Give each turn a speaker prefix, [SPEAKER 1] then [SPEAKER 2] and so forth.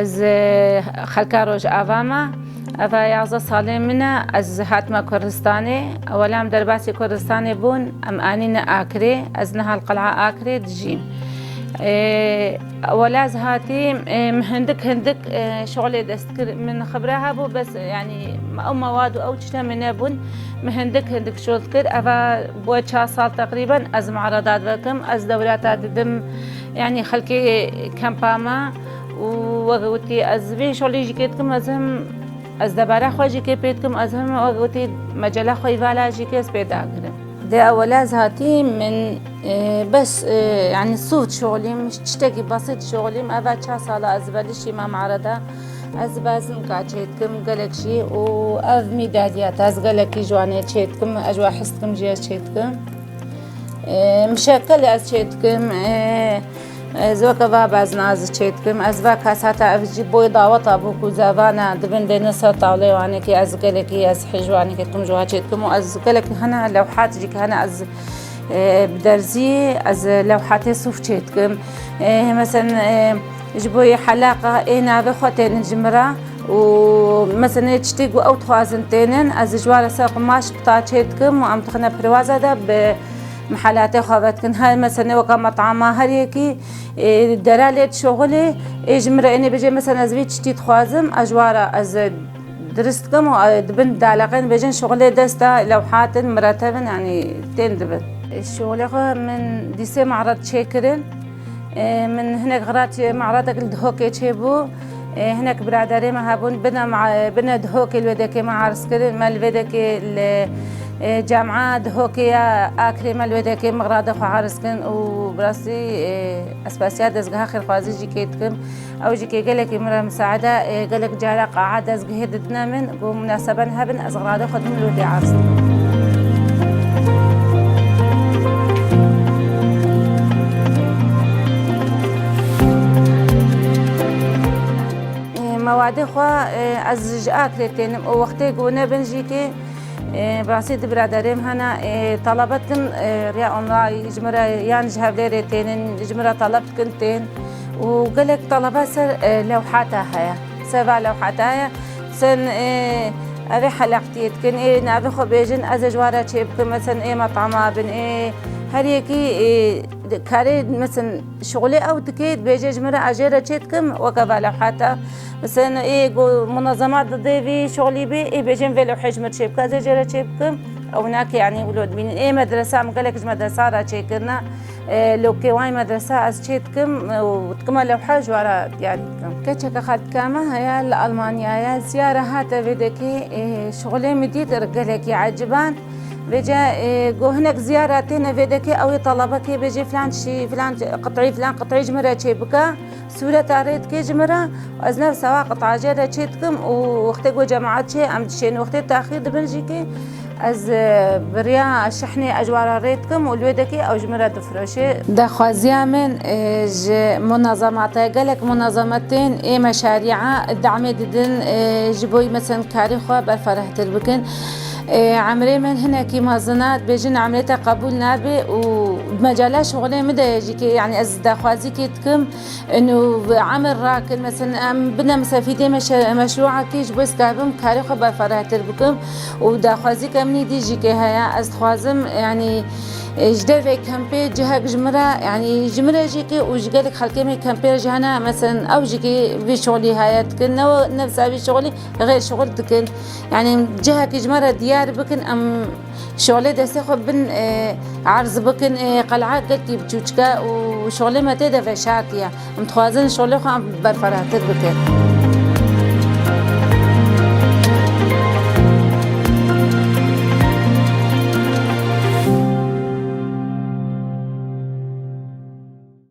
[SPEAKER 1] از خلکا روش آواما أفا 11 ساڵێ منە ئەز هاتمە کوردستانê ئەوەلام دەرباسی کوردستانê بوون ئەم ئانینە ئاکرێ ئەز نە هەڵقەڵعا ئاکرێ دژیم ئەوەلاز هاتیم هەندێک شغلێ دەست کرد من خبرا هەبوو بەس ینی ئەو مەواد و ئەو شتە من نەبوون من هەندێک شغل کرد ئەڤ بۆ 4 ساڵ تقریبا ئەز معرەضات دەکەم ئەز دەوراتا ددم ینی خەڵکی کەمپامە وەگوتی ئەز vê شغلێژی کردکم ئەزم از دباره خوشی که پید کم از هم وقتی مجله خوی والاجی که از پیدا کردم. ده اولاز هاتیم من بس يعني صوت شغلي مش تشتكي بسيط شغلي ما بعد 4 سال از بلشي ما معرضة از بازم قاعدتكم قالك شيء واف ميداديات از قالك جواني تشيتكم اجوا حستكم جي تشيتكم مشكل از تشيتكم زوکه و باز ناز چیتکم از و کاسات افجی بوی دعوت ابو کوزاوانا دبن دنسا طاوله وانه کی از گلکی از حجوانی که کم جوها چیتکم و از گلک هنا لوحات جی که هنا از بدرزی از لوحات صوف چیتکم مثلا جبوی حلاقه اینا به خاطر جمره و مثلا تشتيق او توازن تنن از جوار ساق ماش بتاع چیتکم و ام تخنا پروازه ده به محلات خوابت كن هاي مثلا وكا مطعمها هريكي درالت شغلي اجمر اني بجي مثلا ازوي تشتي تخوازم اجوارا از درستكم ودبن دالقين بجن شغلي دستا لوحات مرتبا يعني تين دبن الشغل من ديسي معرض شيكرن من هناك غرات معرضك الدهوكي تشيبو هناك برادري ما هابون بنا دهوكي الودكي مع عرسكرن ما الودكي جامعة دهوكيا آكري مالودكي مغرادة خعارسكن وبراسي أسباسيات دزقها خير خوازي جيكيتكم أو جيكي قالك مرة مساعدة قالك جارة قاعدة دزقه ددنا من ومناسبة هبن أزغرادة خدم لودي عرسكن مواد خوا از آكري تنم وقتي قونا بنجيكي براسيد برادريم هنا طلبتكن ريا اونلاين جمرة يعني جهبليري تين جمرة طلبت كنتين وقالك طلبات سر لوحاتها هيا سبع لوحاتها سن ابي حلقتي كن نابي خو بيجن از جواره تشيبكم مثلا مطعمه بن هريكي كاري مثلا شغلي او تكيد بيجي جمرة اجيره تشيتكم وكفى لوحاتها مثلا منظمات ضدي شغلي بي بيجن في لوحه جمر تشيبكا زي جيره تشيبكم او هناك يعني ولود من مدرسه مقالك مدرسه را تشيكرنا لو كي واي مدرسه از تشيتكم وتكمل لوحه جواره يعني كتشك خالد كاما هي المانيا يا زياره هات فيدكي شغلي مديت رجلك عجبان بيجا جو هناك زيارتين فيدكي او طلبك بيجي فلان شي فلان قطعي فلان قطعي جمره تشيبكا سورة تاريت كي جمرة وأزناف سواء قطع جرة تشيتكم ووقتك وجماعات شيء عم تشين وقت التأخير دبنجيكي از بريا شحني أجوار ريتكم والويدكي أو جمرة تفرشي ده خوازيا من منظمات قالك منظمتين مشاريع الدعم ددن جبوي مثلا كاريخوا بالفرح تربكن عمري من هنا كي مازنات بيجن عملية قبول نابي ومجالات شغلي مدى يجيكي يعني از داخوازي كيتكم انه عمل راكن مثلا بدنا مسافيدي مشروع كيش بس كابم كاريخو بفرح تربكم وداخوازي كمني دي جيكي هيا از خوازم يعني جدر في كامبي جهة جمرة يعني جمرة جيكي وجالك خلكي من كامبي جهنا مثلا أو جيكي في شغلي هايتك نفسها في شغلي غير شغل تكن يعني جهة جمرة ديار بكن أم شغلي دستخو بن عرض بكن قلعة قلتي بتشوشكا وشغلي ما تدا في شاتيا متخوازن شغلي خو برفراتت بكن